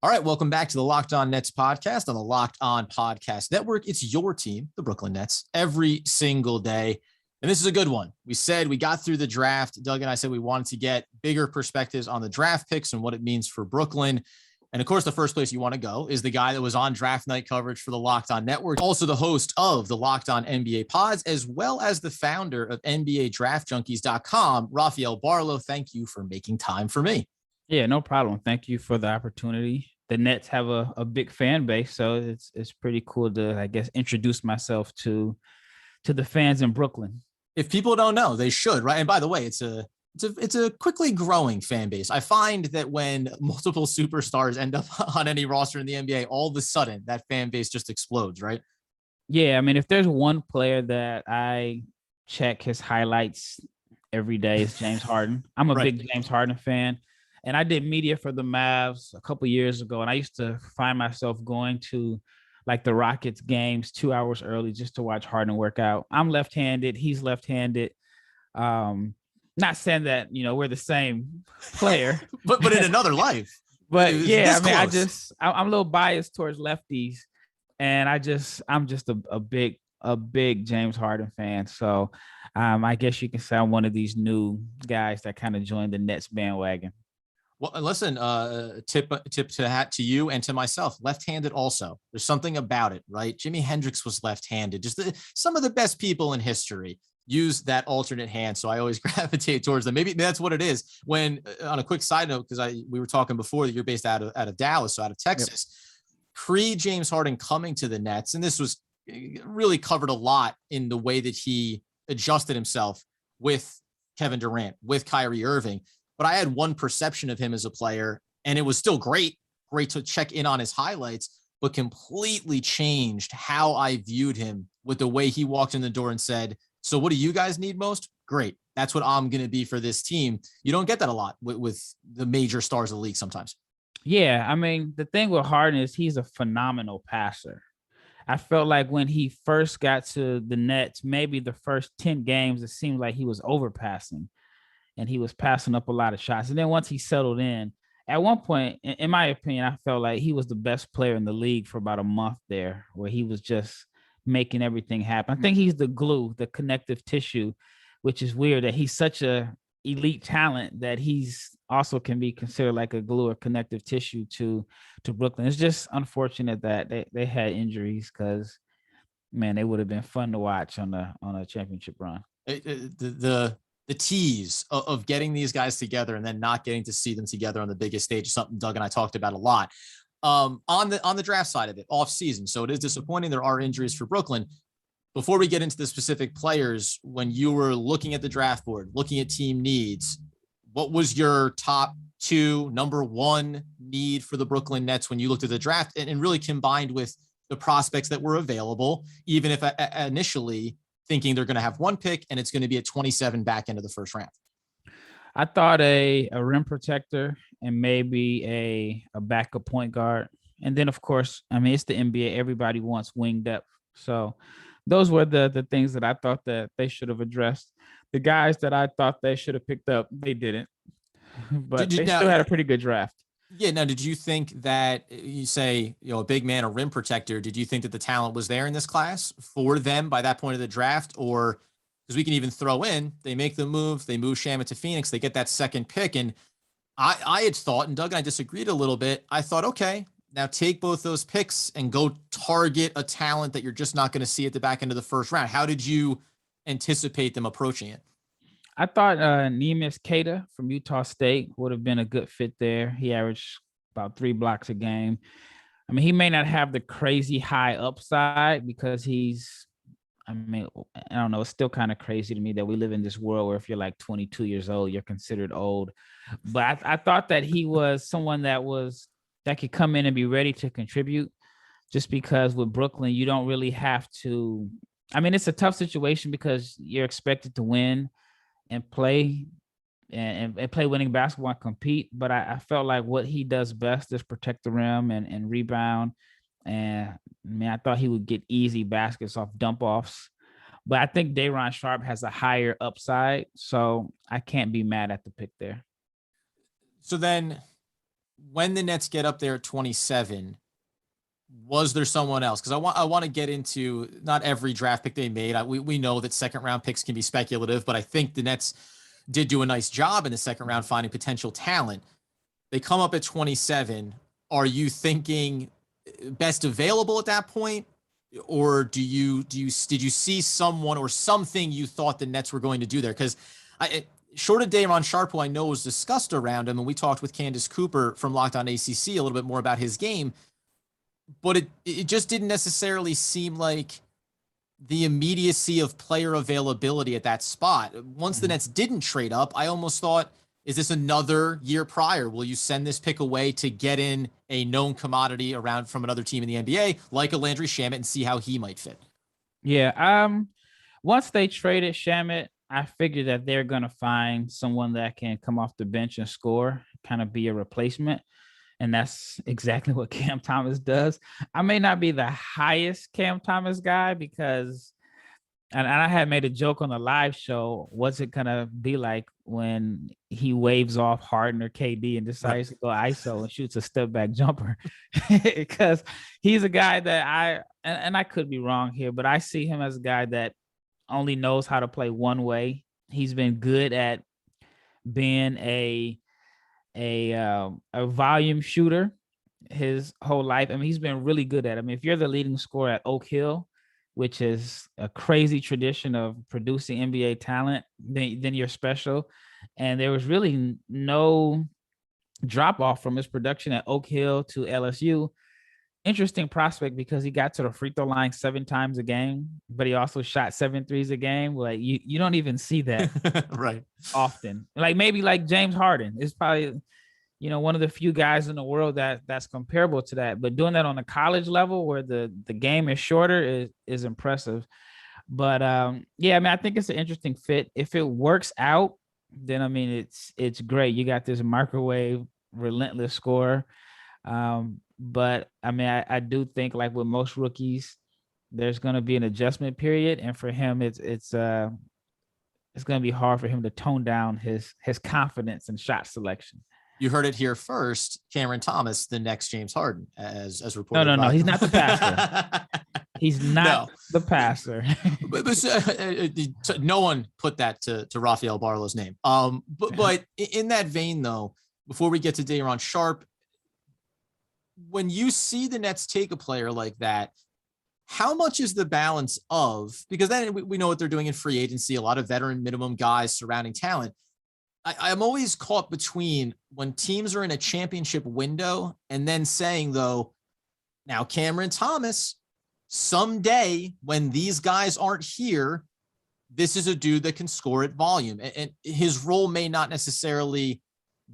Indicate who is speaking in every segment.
Speaker 1: All right, welcome back to the Locked On Nets podcast on the Locked On Podcast Network. It's your team, the Brooklyn Nets, every single day. And this is a good one. We said we got through the draft. Doug and I said we wanted to get bigger perspectives on the draft picks and what it means for Brooklyn. And of course, the first place you want to go is the guy that was on draft night coverage for the Locked On Network, also the host of the Locked On NBA pods, as well as the founder of NBADraftJunkies.com, Rafael Barlowe. Thank you for making time for me.
Speaker 2: Yeah, no problem. Thank you for the opportunity. The Nets have a big fan base, so it's pretty cool to, I guess, introduce myself to the fans in Brooklyn.
Speaker 1: If people don't know, they should, right? And by the way, it's a quickly growing fan base. I find that when multiple superstars end up on any roster in the NBA, all of a sudden that fan base just explodes, right?
Speaker 2: Yeah, I mean, if there's one player that I check his highlights every day, is James Harden. I'm a big James Harden fan. And I did media for the Mavs a couple years ago, and I used to find myself going to like the Rockets games 2 hours early just to watch Harden work out. I'm left-handed. He's left-handed. Not saying that, we're the same player.
Speaker 1: but in another life.
Speaker 2: But yeah, I mean, I'm a little biased towards lefties, and I'm just a big James Harden fan. So I guess you can say I'm one of these new guys that kind of joined the Nets bandwagon.
Speaker 1: Well, listen, tip to the hat to you and to myself, left-handed also. There's something about it, right? Jimi Hendrix was left-handed. Just some of the best people in history use that alternate hand. So I always gravitate towards them. Maybe that's what it is. When on a quick side note, because we were talking before that you're based out of Dallas, so out of Texas, pre James Harden coming to the Nets, and this was really covered a lot in the way that he adjusted himself with Kevin Durant, with Kyrie Irving. But I had one perception of him as a player, and it was still great to check in on his highlights, but completely changed how I viewed him with the way he walked in the door and said, so what do you guys need most? Great. That's what I'm going to be for this team. You don't get that a lot with the major stars of the league sometimes.
Speaker 2: Yeah, I mean, the thing with Harden is he's a phenomenal passer. I felt like when he first got to the Nets, maybe the first 10 games, it seemed like he was overpassing. And he was passing up a lot of shots. And then once he settled in, at one point, in my opinion, I felt like he was the best player in the league for about a month there, where he was just making everything happen. I think he's the glue, the connective tissue, which is weird that he's such a elite talent that he's also can be considered like a glue or connective tissue to Brooklyn. It's just unfortunate that they had injuries, because, man, they would have been fun to watch on a championship run.
Speaker 1: The tease of getting these guys together and then not getting to see them together on the biggest stage is something Doug and I talked about a lot. On the draft side of it, off season. So it is disappointing. There are injuries for Brooklyn. Before we get into the specific players, when you were looking at the draft board, looking at team needs, what was your top two, number one need for the Brooklyn Nets when you looked at the draft and really combined with the prospects that were available, even if initially thinking they're going to have one pick and it's going to be at 27 back into the first round?
Speaker 2: I thought a rim protector and maybe a backup point guard. And then, of course, I mean, it's the NBA. Everybody wants wing depth. So those were the things that I thought that they should have addressed. The guys that I thought they should have picked up, they didn't. But they still had a pretty good draft.
Speaker 1: Yeah. Now, did you think that you say, a big man, a rim protector, did you think that the talent was there in this class for them by that point of the draft? Or because we can even throw in, they make the move, they move Shamet to Phoenix, they get that second pick. And I had thought, and Doug and I disagreed a little bit. I thought, okay, now take both those picks and go target a talent that you're just not going to see at the back end of the first round. How did you anticipate them approaching it?
Speaker 2: I thought Neemias Queta from Utah State would have been a good fit there. He averaged about 3 blocks a game. I mean, he may not have the crazy high upside because I don't know. It's still kind of crazy to me that we live in this world where if you're like 22 years old, you're considered old. But I thought that he was someone that could come in and be ready to contribute, just because with Brooklyn, you don't really have to. I mean, it's a tough situation because you're expected to win and play and play winning basketball and compete. But I felt like what he does best is protect the rim and rebound. And I thought he would get easy baskets off dump offs. But I think Day'Ron Sharpe has a higher upside, so I can't be mad at the pick there.
Speaker 1: So then when the Nets get up there at 27, was there someone else? Because I want to get into not every draft pick they made. We know that second round picks can be speculative, but I think the Nets did do a nice job in the second round finding potential talent. They come up at 27. Are you thinking best available at that point? Or did you see someone or something you thought the Nets were going to do there? Because short of Day'Ron Sharpe, who I know was discussed around him, and we talked with Candace Cooper from Locked On ACC a little bit more about his game, but it just didn't necessarily seem like the immediacy of player availability at that spot. Once the Nets didn't trade up, I almost thought, is this another year prior? Will you send this pick away to get in a known commodity around from another team in the NBA, like a Landry Shamet, and see how he might fit?
Speaker 2: Yeah. Once they traded Shamet, I figured that they're going to find someone that can come off the bench and score, kind of be a replacement. And that's exactly what Cam Thomas does. I may not be the highest Cam Thomas guy because, and I had made a joke on the live show, what's it going to be like when he waves off Harden or KD and decides to go ISO and shoots a step back jumper? Because he's a guy that I could be wrong here, but I see him as a guy that only knows how to play one way. He's been good at being a volume shooter his whole life. I mean, he's been really good at it. I mean, if you're the leading scorer at Oak Hill, which is a crazy tradition of producing NBA talent, then you're special. And there was really no drop off from his production at Oak Hill to LSU. Interesting prospect because he got to the free throw line 7 times a game, but he also shot 7 threes a game. Like you don't even see that
Speaker 1: right
Speaker 2: often. Like maybe like James Harden is probably, one of the few guys in the world that's comparable to that. But doing that on a college level where the game is shorter is impressive. But yeah, I mean, I think it's an interesting fit. If it works out, then I mean it's great. You got this microwave relentless scorer. But I mean, I do think like with most rookies, there's going to be an adjustment period, and for him, it's going to be hard for him to tone down his confidence and shot selection.
Speaker 1: You heard it here first. Cameron Thomas, the next James Harden, as reported.
Speaker 2: No, he's not the passer. He's not the passer.
Speaker 1: but no one put that to Rafael Barlowe's name. But in that vein, though, before we get to Day'Ron Sharpe, when you see the Nets take a player like that, how much is the balance of, because then we know what they're doing in free agency, a lot of veteran minimum guys surrounding talent. I'm always caught between when teams are in a championship window and then saying, though, now Cameron Thomas, someday when these guys aren't here, this is a dude that can score at volume. And his role may not necessarily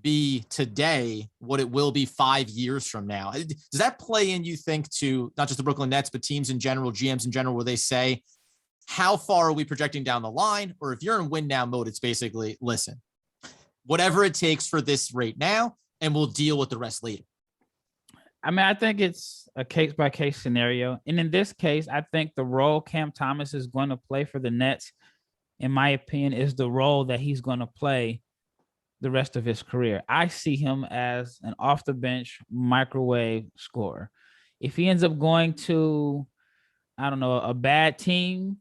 Speaker 1: be today what it will be 5 years from now. Does that play in, you think, to not just the Brooklyn Nets, but teams in general, GMs in general, where they say, how far are we projecting down the line? Or if you're in win now mode, it's basically, listen, whatever it takes for this right now, and we'll deal with the rest later.
Speaker 2: I mean, I think it's a case by case scenario. And in this case, I think the role Cam Thomas is going to play for the Nets, in my opinion, is the role that he's going to play the rest of his career. I see him as an off the bench microwave scorer. If he ends up going to, I don't know, a bad team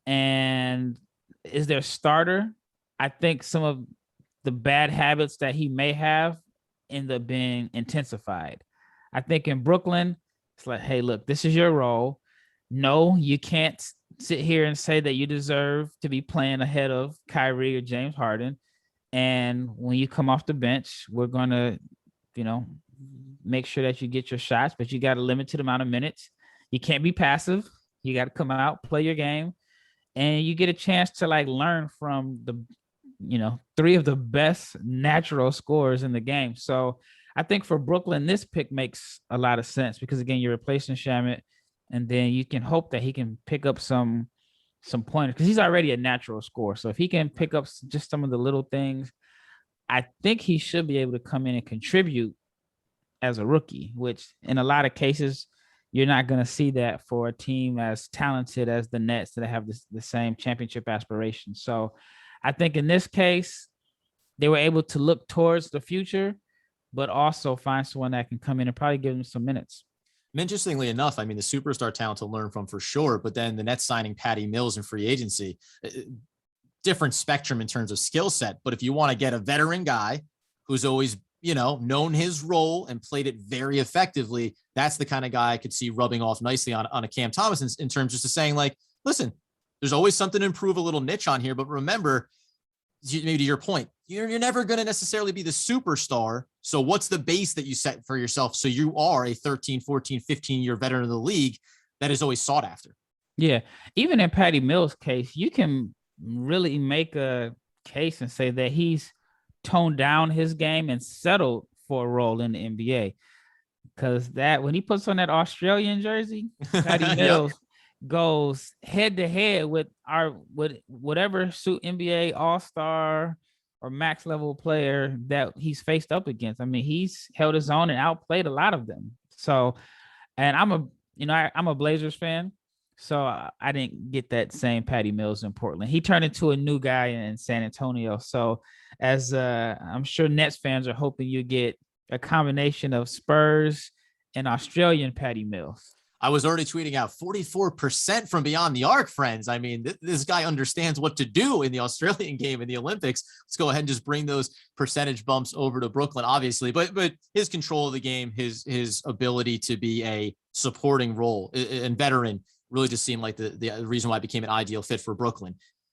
Speaker 2: and is their starter, I think some of the bad habits that he may have end up being intensified. I think in Brooklyn, it's like, hey, look, this is your role. No, you can't sit here and say that you deserve to be playing ahead of Kyrie or James Harden. And when you come off the bench, we're going to, make sure that you get your shots, but you got a limited amount of minutes. You can't be passive. You got to come out, play your game, and you get a chance to like learn from the, 3 of the best natural scorers in the game. So I think for Brooklyn, this pick makes a lot of sense because again, you're replacing Shamet, and then you can hope that he can pick up some pointers because he's already a natural scorer. So if he can pick up just some of the little things, I think he should be able to come in and contribute as a rookie, which in a lot of cases, you're not going to see that for a team as talented as the Nets that have the same championship aspirations. So I think in this case, they were able to look towards the future but also find someone that can come in and probably give him some minutes.
Speaker 1: And interestingly enough, I mean, the superstar talent to learn from for sure, but then the Nets signing Patty Mills in free agency, different spectrum in terms of skill set. But if you want to get a veteran guy who's always, known his role and played it very effectively, that's the kind of guy I could see rubbing off nicely on a Cam Thomas in terms just of saying, like, listen, there's always something to improve, a little niche on here, but remember, maybe to your point, you're never going to necessarily be the superstar. So what's the base that you set for yourself? So you are a 13, 14, 15-year veteran of the league that is always sought after.
Speaker 2: Yeah. Even in Patty Mills' case, you can really make a case and say that he's toned down his game and settled for a role in the NBA. Because that when he puts on that Australian jersey, Patty Mills goes head to head with whatever suit NBA All-Star or max level player that he's faced up against. I mean, he's held his own and outplayed a lot of them. So, and I'm a Blazers fan, so I didn't get that same Patty Mills in Portland. He turned into a new guy in San Antonio. So, as I'm sure Nets fans are hoping you get a combination of Spurs and Australian Patty Mills.
Speaker 1: I was already tweeting out 44% from beyond the arc, friends. I mean, this guy understands what to do in the Australian game in the Olympics. Let's go ahead and just bring those percentage bumps over to Brooklyn, obviously. But his control of the game, his ability to be a supporting role and veteran really just seemed like the reason why it became an ideal fit for Brooklyn.